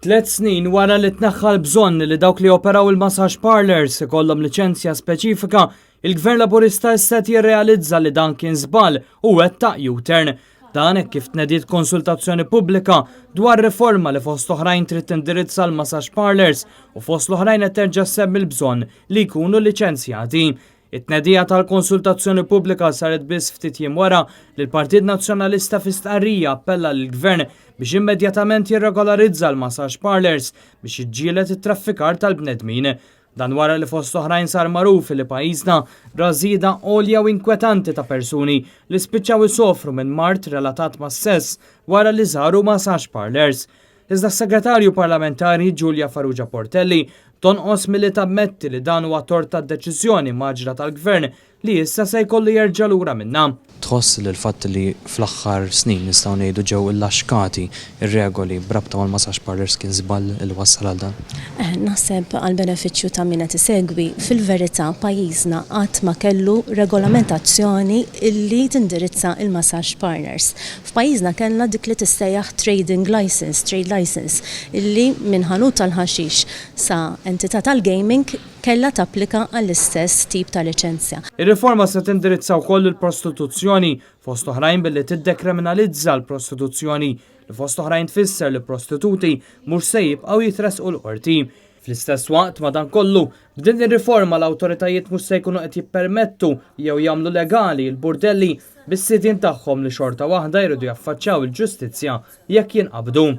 3 snin wara li tneħħa l-bżonn li dawk li operaw il-massage parlors ikollhom liċenzja speċifika, il-Gvern Laburista issa jirrealizza li dan kien żball u wettaq U-turn. Dan hekk kif tnediet konsultazzjoni pubblika dwar riforma li fost oħrajn trid tindirizza l-massage parlors u fost l-oħrajn qed terġa' semmi l-bżonn li jkunu liċenzjati. It-tnedija tal-konsultazzjoni pubblika saret biss ftit jiem wara li l-Partit Nazzjonalista fi stqarrija appella lill-Gvern biex immedjatament jirregolarizza l-massage parlors biex jiġġieled it-traffikar tal-bnedmin. Dan wara li fost oħrajn sar magħruf li pajjiżna żieda għolja u inkwetanti ta' persuni li spiċċaw isofru minn mart relatat mas-sess wara li żaru massage parlors. Iżda s-Segretarju Parlamentari Giulia Farrugia Portelli tonqos milli tammetti li dan huwa tort tad-deċiżjoni maġra tal-Gvern li issa se jkollu jerġa' lura minnha. Tħoss li l-fatt li fl-aħħar snin nistgħu ngħidu ġew illaxkati ir-regoli b'rabta mal-massage parlors kien żball il wassal għal dan? Naħseb għal benefiċċju ta' min qed isegwi fil-verità pajjiżna qatt ma kellu regolamentazzjoni illi tindirizza il-massage parlors. F'pajjiżna kellna dik li tissejjaħ trade license illi minn ħanut tal-ħaxix sa entità tal-gaming kellha tapplika għall-istess tip ta' liċenzja. Ir-riforma se tindirizza wkoll il-prostituzzjoni fost oħrajn billi tiddekriminalizza l-prostituzzjoni li fost oħrajn tfisser li prostituti mhux se jibqgħu jitresqu l-qorti. Fl-istess waqt madankollu b'din ir-riforma l-awtoritajiet mhux se jkunu qed jippermettu jew jagħmlu legali l-burdelli bis-sidien tagħhom li xorta waħda jridu jaffaċċjaw il-ġustizzja jekk jinqabdu.